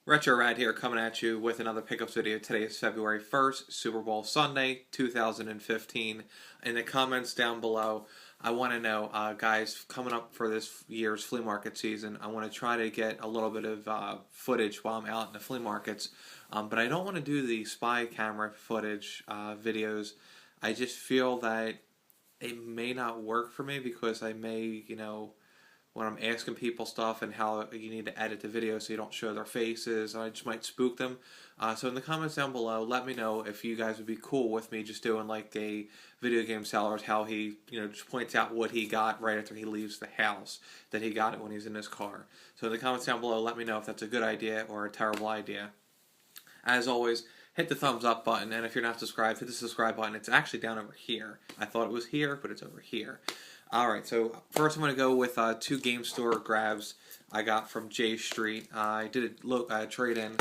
Retro Rad here, coming at you with another pickups video. Today is February 1st, Super Bowl Sunday, 2015. In the comments down below, I want to know, guys, coming up for this year's flea market season, I want to try to get a little bit of footage while I'm out in the flea markets. But I don't want to do the spy camera footage videos. I just feel that it may not work for me because I may, when I'm asking people stuff and how you need to edit the video so you don't show their faces, I just might spook them. So in the comments down below, let me know if you guys would be cool with me just doing like a video game seller's, how he, just points out what he got right after he leaves the house, that he got it when he's in his car. So in the comments down below, let me know if that's a good idea or a terrible idea. As always, hit the thumbs up button, and if you're not subscribed, hit the subscribe button. It's actually down over here. I thought it was here, but it's over here. Alright, so first I'm going to go with two game store grabs I got from J Street. I did a trade-in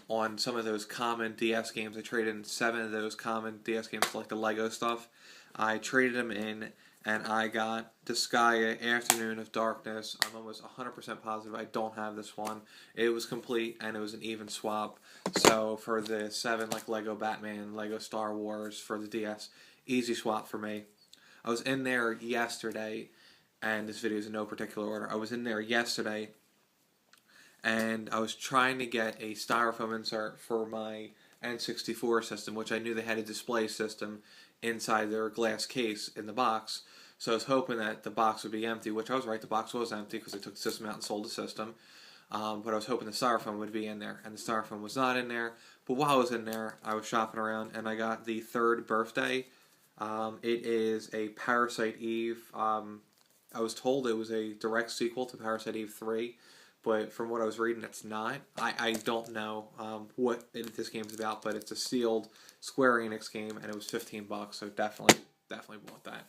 on some of those common DS games. I traded in 7 of those common DS games, like the Lego stuff. I traded them in, and I got Disgaea Afternoon of Darkness. I'm almost 100% positive I don't have this one. It was complete, and it was an even swap. So for the 7, like Lego Batman, Lego Star Wars for the DS, easy swap for me. I was in there yesterday, and this video is in no particular order. I was in there yesterday, and I was trying to get a styrofoam insert for my N64 system, which I knew they had a display system inside their glass case in the box. So I was hoping that the box would be empty, which I was right, the box was empty because they took the system out and sold the system. But I was hoping the styrofoam would be in there, and the styrofoam was not in there. But while I was in there, I was shopping around, and I got the third birthday. It is a Parasite Eve. I was told it was a direct sequel to Parasite Eve 3, but from what I was reading, it's not. I don't know what this game's about, but it's a sealed Square Enix game, and it was $15, so definitely bought that.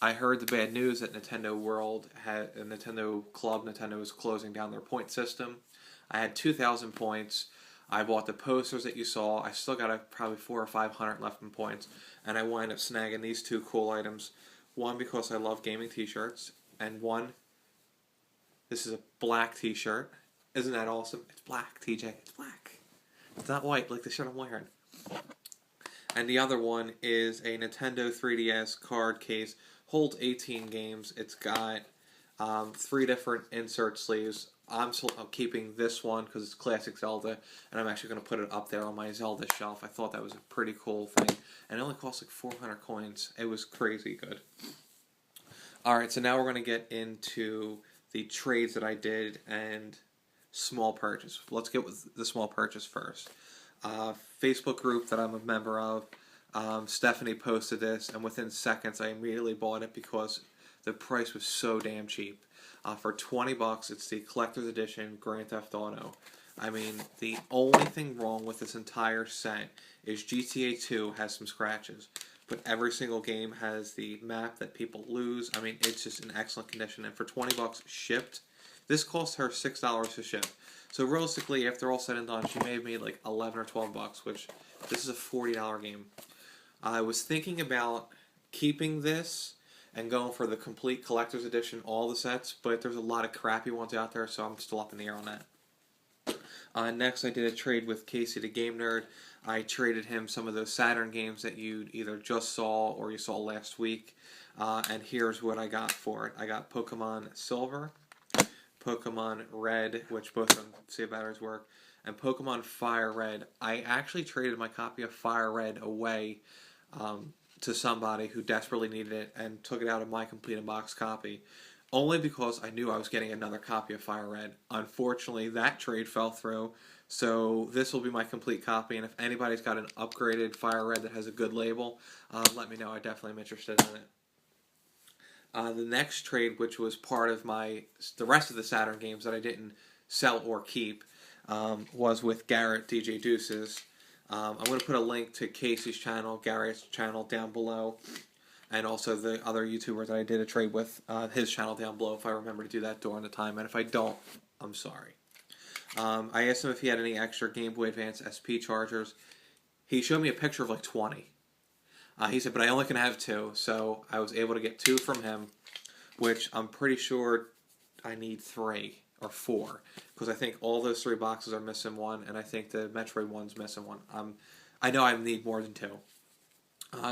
I heard the bad news that Nintendo World had a Nintendo Club. Nintendo was closing down their point system. I had 2,000 points. I bought the posters that you saw. I still got probably 400 or 500 left in points, and I wound up snagging these two cool items. One, because I love gaming t-shirts, and one, this is a black t-shirt. Isn't that awesome? It's black, TJ. It's black. It's not white like the shirt I'm wearing. And the other one is a Nintendo 3DS card case. Holds 18 games. It's got 3 different insert sleeves. I'm keeping this one because it's classic Zelda, and I'm actually going to put it up there on my Zelda shelf. I thought that was a pretty cool thing, and it only cost like 400 coins. It was crazy good. Alright, so now we're going to get into the trades that I did and small purchase. Let's get with the small purchase first. Facebook group that I'm a member of, Stephanie posted this, and within seconds I immediately bought it because the price was so damn cheap. For $20, it's the collector's edition Grand Theft Auto. I mean, the only thing wrong with this entire set is GTA 2 has some scratches, but every single game has the map that people lose. I mean, it's just in excellent condition, and for $20 shipped, this cost her $6 to ship. So realistically, after all said and done, she may have made like 11 or 12 bucks, which this is a $40 game. I was thinking about keeping this and going for the complete collector's edition, all the sets, but there's a lot of crappy ones out there, so I'm still up in the air on that. Next, I did a trade with Casey the Game Nerd. I traded him some of those Saturn games that you either just saw or you saw last week, and here's what I got for it. I got Pokemon Silver, Pokemon Red, which both of them see if batteries work, and Pokemon Fire Red. I actually traded my copy of Fire Red away to somebody who desperately needed it and took it out of my complete in-box copy, only because I knew I was getting another copy of Fire Red. Unfortunately, that trade fell through, so this will be my complete copy, and if anybody's got an upgraded Fire Red that has a good label, let me know. I definitely am interested in it. The next trade, which was part of the rest of the Saturn games that I didn't sell or keep, was with Garret, DjDuces. I'm going to put a link to Casey's channel, Garrett's channel down below. and also the other YouTuber that I did a trade with, his channel down below if I remember to do that during the time, and if I don't, I'm sorry. I asked him if he had any extra Game Boy Advance SP chargers. He showed me a picture of like 20. He said, but I only can have 2, so I was able to get 2 from him, which I'm pretty sure I need 3 or 4, because I think all those 3 boxes are missing 1, and I think the Metroid one's missing 1. I know I need more than 2.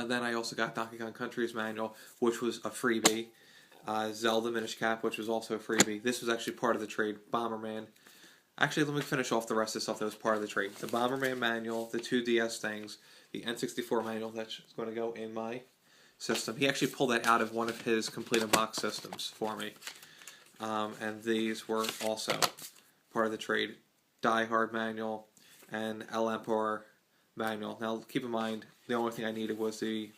Then I also got Donkey Kong Country's manual, which was a freebie. Zelda Minish Cap, which was also a freebie. This was actually part of the trade. Bomberman. Actually, let me finish off the rest of the stuff that was part of the trade. The Bomberman manual, the 2 DS things, the N64 manual that's going to go in my system. He actually pulled that out of one of his complete unbox systems for me. And these were also part of the trade. Die Hard manual and El Emperor manual. Now, keep in mind, the only thing I needed was the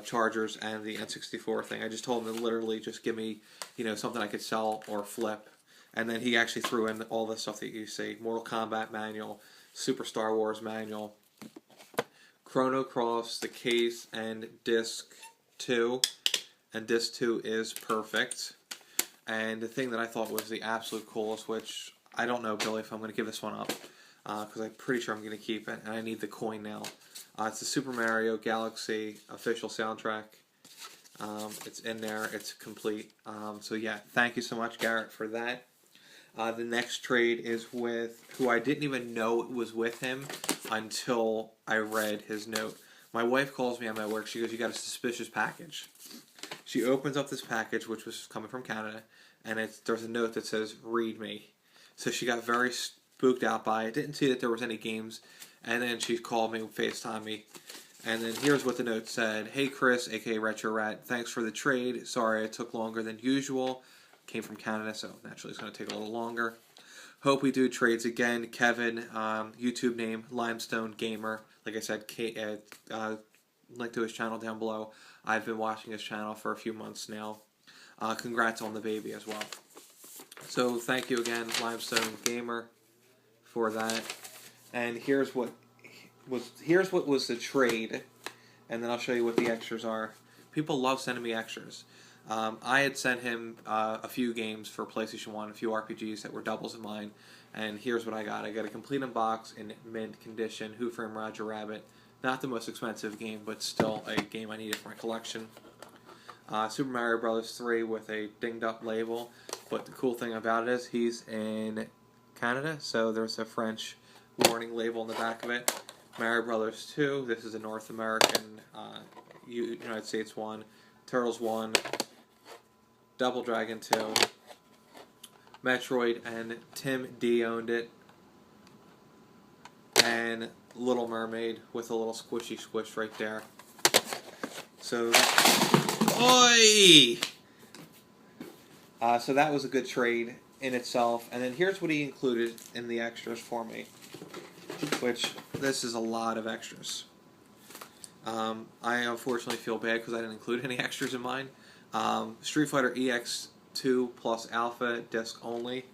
chargers and the N64 thing. I just told him to literally just give me, something I could sell or flip. And then he actually threw in all the stuff that you see. Mortal Kombat manual, Super Star Wars manual, Chrono Cross, the case, and Disc 2. And Disc 2 is perfect. And the thing that I thought was the absolute coolest, which I don't know, Billy, if I'm going to give this one up, because I'm pretty sure I'm going to keep it, and I need the coin now. It's the Super Mario Galaxy official soundtrack. It's in there. It's complete. So yeah, thank you so much, Garret, for that. The next trade is with who I didn't even know it was with him until I read his note. My wife calls me at my work. She goes, "You got a suspicious package." She opens up this package, which was coming from Canada, and there's a note that says, "Read me." So she got very spooked out by it. Didn't see that there was any games. And then she called me, FaceTime me. And then here's what the note said. "Hey Chris, aka Retro Rat, thanks for the trade. Sorry it took longer than usual. Came from Canada, so naturally it's going to take a little longer. Hope we do trades again. Kevin, YouTube name, Limestone Gamer. Like I said, link to his channel down below. I've been watching his channel for a few months now. Congrats on the baby as well." So thank you again, Limestone Gamer, for that. And here's what was the trade, and then I'll show you what the extras are. People love sending me extras. I had sent him a few games for PlayStation 1, a few RPGs that were doubles of mine, and here's what I got. I got a complete unbox in mint condition, Who Framed Roger Rabbit. Not the most expensive game, but still a game I needed for my collection. Super Mario Bros. 3 with a dinged up label, but the cool thing about it is he's in Canada, so there's a French warning label on the back of it. Mario Bros. 2, this is a North American, United States one. Turtles 1, Double Dragon 2, Metroid, and Tim D owned it, and Little Mermaid with a little squishy squish right there. So, oi! So that was a good trade in itself. And then here's what he included in the extras for me, which this is a lot of extras. I unfortunately feel bad because I didn't include any extras in mine. Street Fighter EX2 plus Alpha disc only.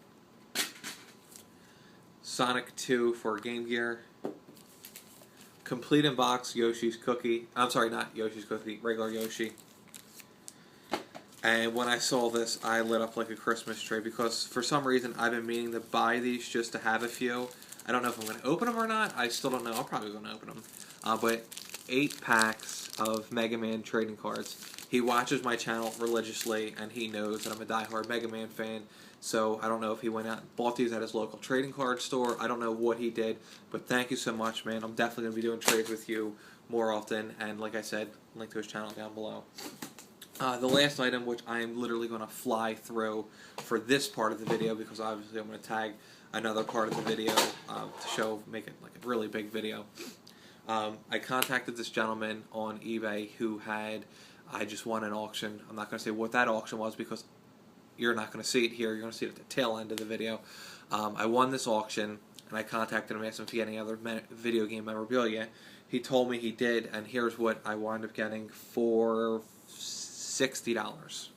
Sonic 2 for Game Gear. Complete in box Yoshi's Cookie. I'm sorry, not Yoshi's Cookie, regular Yoshi. And when I saw this, I lit up like a Christmas tree because for some reason I've been meaning to buy these just to have a few. I don't know if I'm going to open them or not. I still don't know. I'm probably going to open them. But 8 packs of Mega Man trading cards. He watches my channel religiously, and he knows that I'm a diehard Mega Man fan. So I don't know if he went out and bought these at his local trading card store. I don't know what he did, but thank you so much, man. I'm definitely going to be doing trades with you more often. And like I said, link to his channel down below. The last item, which I am literally going to fly through for this part of the video, because obviously I'm going to tag another part of the video to make it like a really big video. I contacted this gentleman on eBay who I just won an auction. I'm not going to say what that auction was because you're not going to see it here. You're going to see it at the tail end of the video. I won this auction, and I contacted him, asked him if he had any other video game memorabilia. He told me he did, and here's what I wound up getting for $60.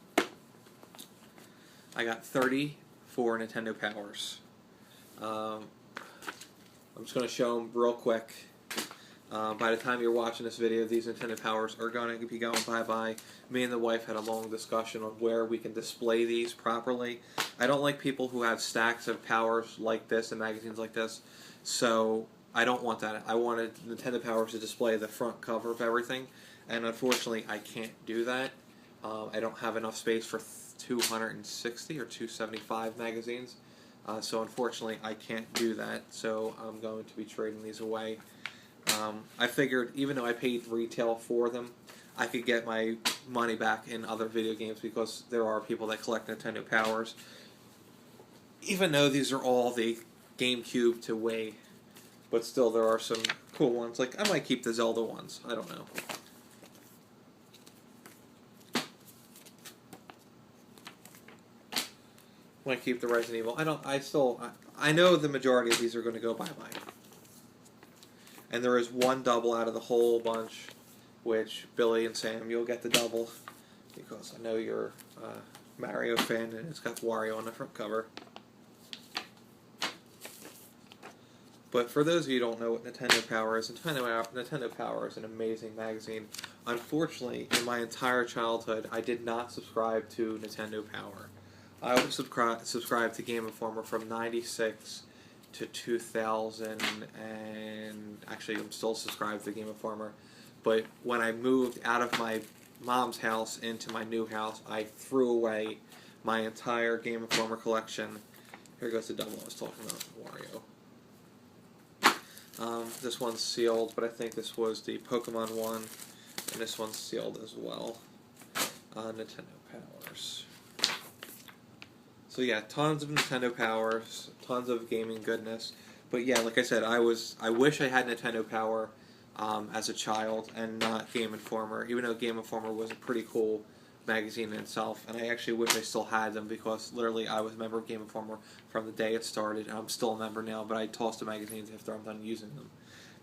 I got 30 for Nintendo Powers. I'm just going to show them real quick. By the time you're watching this video, these Nintendo Powers are going to be going bye-bye. Me and the wife had a long discussion on where we can display these properly. I don't like people who have stacks of Powers like this and magazines like this, so I don't want that. I wanted Nintendo Powers to display the front cover of everything, and unfortunately I can't do that. I don't have enough space for 260 or 275 magazines, so unfortunately I can't do that, so I'm going to be trading these away. I figured even though I paid retail for them, I could get my money back in other video games because there are people that collect Nintendo Powers. Even though these are all the GameCube to Wii, but still there are some cool ones. Like, I might keep the Zelda ones. I don't know. Might keep the Resident Evil. I know the majority of these are going to go bye-bye. And there is one double out of the whole bunch, which Billy and Sam, you'll get the double, because I know you're a Mario fan, and it's got Wario on the front cover. But for those of you who don't know what Nintendo Power is, Nintendo Power is an amazing magazine. Unfortunately, in my entire childhood, I did not subscribe to Nintendo Power. I was subscribed to Game Informer from '96 to 2000, and actually I'm still subscribed to Game Informer. But when I moved out of my mom's house into my new house, I threw away my entire Game Informer collection. Here goes the double I was talking about, Wario. This one's sealed, but I think this was the Pokemon one, and this one's sealed as well. Nintendo Powers. So yeah, tons of Nintendo Powers, tons of gaming goodness. But yeah, like I said, I wish I had Nintendo Power as a child and not Game Informer, even though Game Informer was a pretty cool magazine in itself. And I actually wish I still had them, because literally I was a member of Game Informer from the day it started. I'm still a member now, but I toss the magazines after I'm done using them,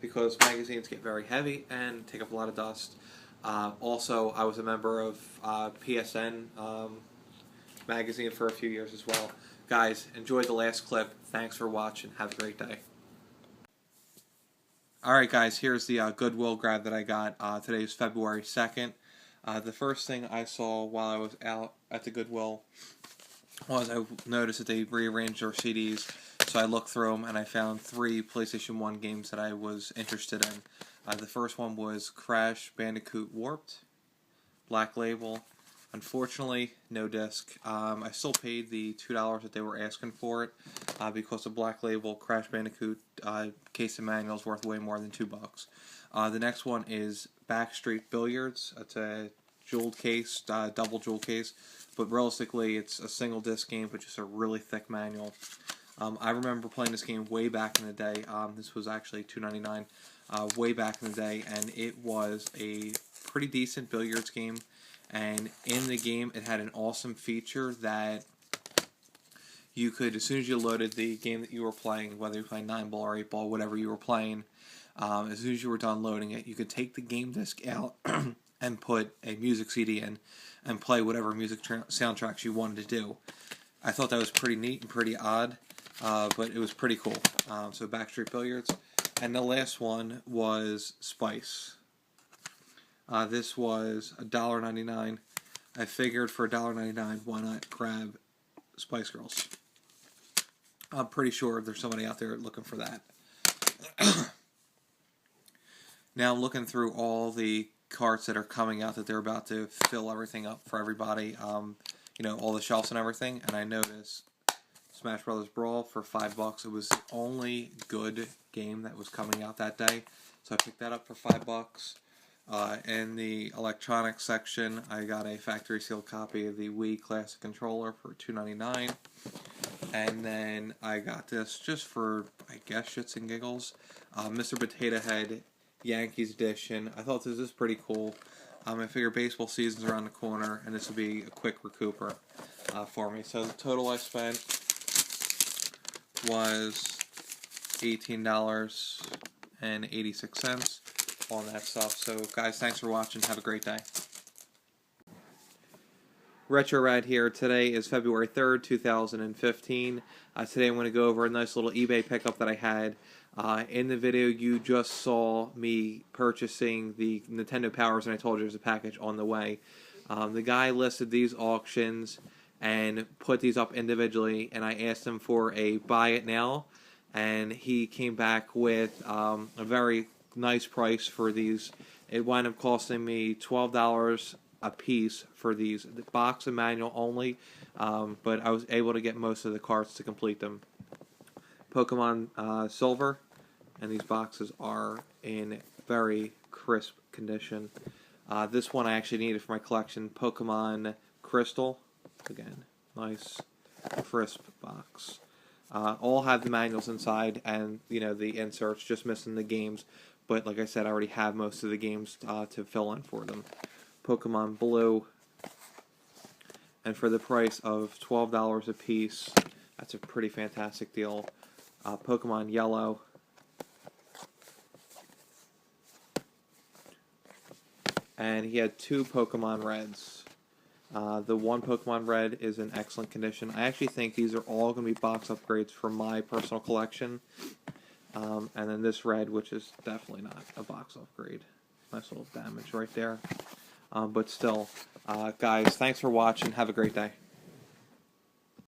because magazines get very heavy and take up a lot of dust. Also, I was a member of PSN magazine for a few years as well. Guys, enjoy the last clip. Thanks for watching. Have a great day. Alright guys, here's the Goodwill grab that I got. Today is February 2nd. The first thing I saw while I was out at the Goodwill was I noticed that they rearranged their CDs, so I looked through them and I found 3 PlayStation 1 games that I was interested in. The first one was Crash Bandicoot Warped, Black Label. Unfortunately, no disc. I still paid the $2 that they were asking for it, because the Black Label Crash Bandicoot case and manual is worth way more than $2. The next one is Backstreet Billiards. It's a jeweled case, double jewel case, but realistically it's a single disc game, but just a really thick manual. I remember playing this game way back in the day. This was actually $2.99 way back in the day, and it was a pretty decent billiards game. And in the game, it had an awesome feature that you could, as soon as you loaded the game that you were playing, whether you're playing 9-ball or 8-ball, whatever you were playing, as soon as you were done loading it, you could take the game disc out and put a music CD in and play whatever music soundtracks you wanted to do. I thought that was pretty neat and pretty odd, but it was pretty cool. So Backstreet Billiards. And the last one was Spice. This was $1.99. I figured for $1.99, why not grab Spice Girls? I'm pretty sure there's somebody out there looking for that. Now I'm looking through all the carts that are coming out, that they're about to fill everything up for everybody. You know, all the shelves and everything. And I noticed Smash Brothers Brawl for $5. It was the only good game that was coming out that day, so I picked that up for $5. In the electronics section, I got a factory sealed copy of the Wii Classic Controller for $2.99. And then I got this just for, I guess, shits and giggles. Mr. Potato Head Yankees Edition. I thought this was pretty cool. I figure baseball season's around the corner, and this would be a quick recouper for me. So the total I spent was $18.86 on that stuff. So guys, thanks for watching. Have a great day. Retro Rad here. Today is February 3rd, 2015. Today I'm going to go over a nice little eBay pickup that I had. In the video, you just saw me purchasing the Nintendo Powers, and I told you there's a package on the way. The guy listed these auctions and put these up individually, and I asked him for a buy it now, and he came back with a very nice price for these. It wound up costing me $12 a piece for these, the box and manual only, but I was able to get most of the carts to complete them. Pokemon Silver, and these boxes are in very crisp condition. This one I actually needed for my collection. Pokemon Crystal, again, nice crisp box. All have the manuals inside and the inserts, just missing the games. But like I said, I already have most of the games to fill in for them. Pokemon Blue, and for the price of $12 a piece, that's a pretty fantastic deal. Pokemon Yellow, and he had 2 Pokemon Reds. The one Pokemon Red is in excellent condition. I actually think these are all going to be box upgrades for my personal collection. And then this red, which is definitely not a box upgrade. Nice little damage right there. But still, guys, thanks for watching. Have a great day.